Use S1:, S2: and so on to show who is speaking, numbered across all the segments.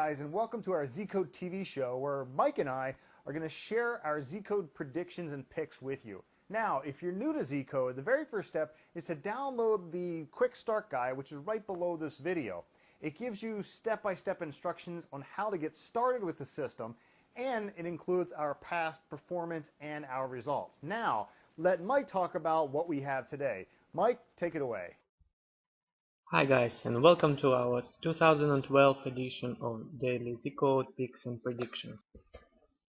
S1: guys, and welcome to our Z-Code TV show where Mike and I are going to share our Z-Code predictions and picks with you. Now, if you're new to Z-Code, the very first step is to download the Quick Start Guide, which is right below this video. It gives you step-by-step instructions on how to get started with the system, and it includes our past performance and our results. Now, let Mike talk about what we have today. Mike, take it away.
S2: Hi guys, and welcome to our 2012 edition of Daily Z-Code Picks and Predictions.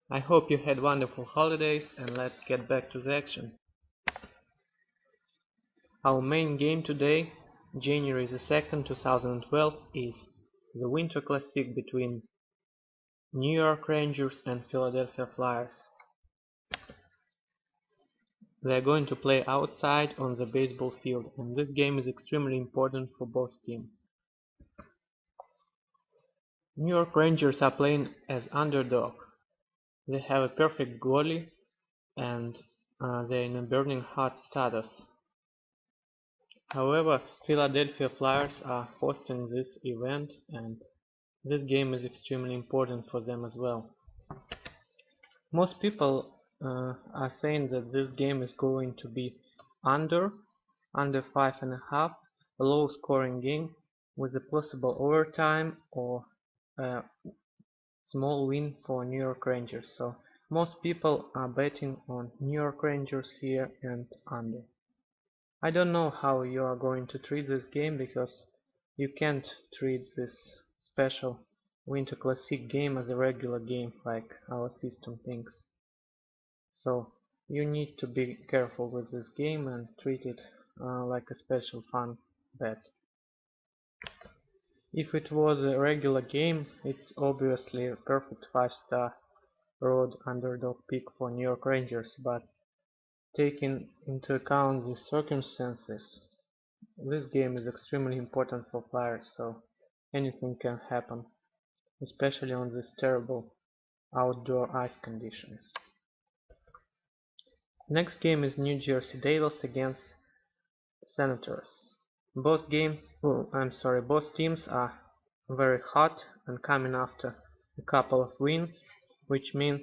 S2: I hope you had wonderful holidays, and let's get back to the action. Our main game today, January the 2nd, 2012, is the Winter Classic between New York Rangers and Philadelphia Flyers. They are going to play outside on the baseball field, and this game is extremely important for both teams. New York Rangers are playing as underdog. They have a perfect goalie, and they're in a burning hot status. However, Philadelphia Flyers are hosting this event, and this game is extremely important for them as well. Most people are saying that this game is going to be under 5.5, a low scoring game with a possible overtime or a small win for New York Rangers. So most people are betting on New York Rangers here and under. I don't know how you are going to treat this game, because you can't treat this special Winter Classic game as a regular game like our system thinks. So you need to be careful with this game and treat it like a special fun bet. If it was a regular game, it's obviously a perfect 5-star road underdog pick for New York Rangers, but taking into account the circumstances, this game is extremely important for Flyers, so anything can happen, especially on these terrible outdoor ice conditions. Next game is New Jersey Devils against Senators. Both teams are very hot and coming after a couple of wins, which means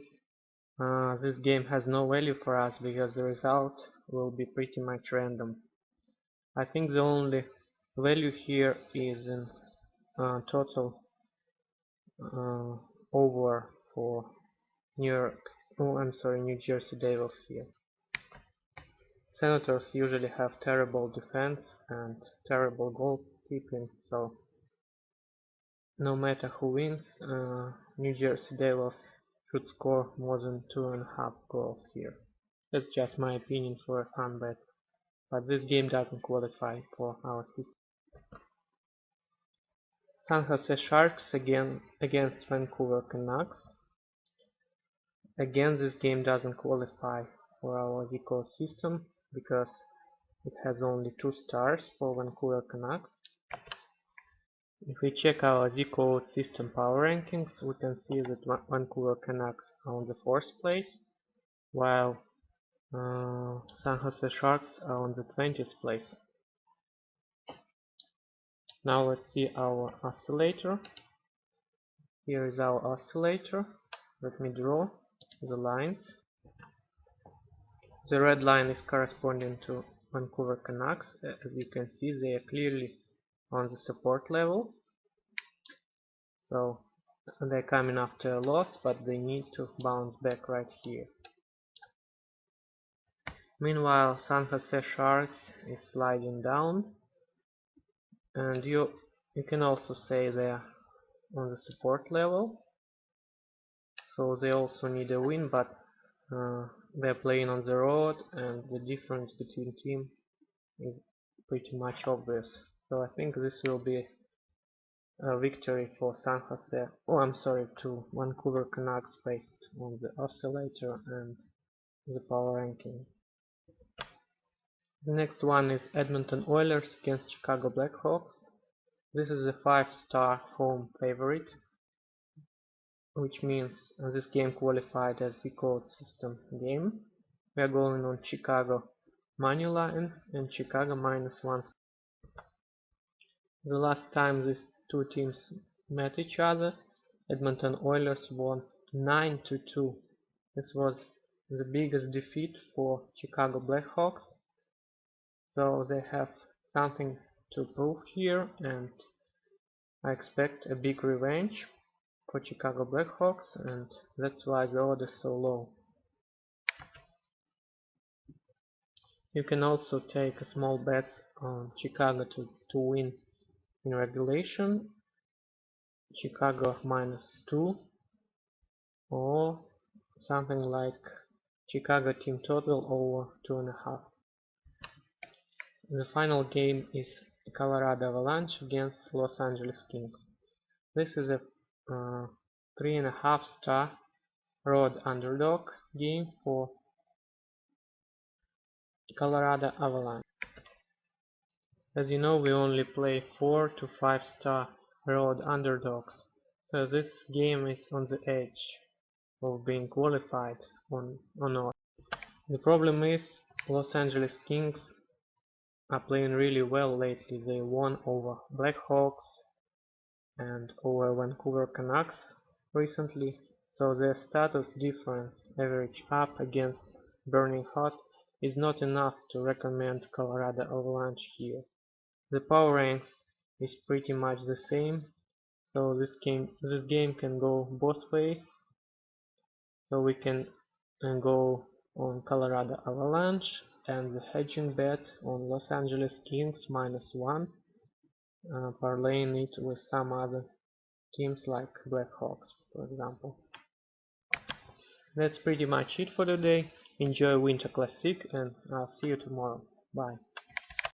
S2: this game has no value for us because the result will be pretty much random. I think the only value here is in total over for New Jersey Devils here. Senators usually have terrible defense and terrible goalkeeping, so no matter who wins, New Jersey Devils should score more than 2.5 goals here. That's just my opinion for a fun bet, but this game doesn't qualify for our system. San Jose Sharks against Vancouver Canucks. Again, this game doesn't qualify for our Z-Code system because it has only 2 stars for Vancouver Canucks. If we check our Z-Code system power rankings, we can see that Vancouver Canucks are on the 4th place, while San Jose Sharks are on the 20th place. Now let's see our oscillator. Here is our oscillator. Let me draw the lines. The red line is corresponding to Vancouver Canucks. As you can see, they are clearly on the support level. So they're coming after a loss, but they need to bounce back right here. Meanwhile, San Jose Sharks is sliding down, and you can also say they're on the support level. So they also need a win, but they're playing on the road, and the difference between teams is pretty much obvious. So I think this will be a victory for to Vancouver Canucks based on the oscillator and the power ranking. The next one is Edmonton Oilers against Chicago Blackhawks. This is a 5-star home favorite, which means this game qualified as the code system game. We are going on Chicago money line and Chicago -1. The last time these two teams met each other, Edmonton Oilers won 9-2. This was the biggest defeat for Chicago Blackhawks, so they have something to prove here, and I expect a big revenge for Chicago Blackhawks, and that's why the odds is so low. You can also take a small bet on Chicago to win in regulation, Chicago -2, or something like Chicago team total over 2.5. The final game is Colorado Avalanche against Los Angeles Kings. This is a 3.5 star road underdog game for Colorado Avalanche. As you know, we only play 4 to 5 star road underdogs, so this game is on the edge of being qualified or not. The problem is Los Angeles Kings are playing really well lately. They won over Blackhawks and over Vancouver Canucks recently, so their status difference average up against Burning Hot is not enough to recommend Colorado Avalanche here. The power ranks is pretty much the same, so this game can go both ways. So we can go on Colorado Avalanche and the hedging bet on Los Angeles Kings -1, parlaying it with some other teams like Blackhawks, for example. That's pretty much it for today. Enjoy Winter Classic, and I'll see you tomorrow. Bye.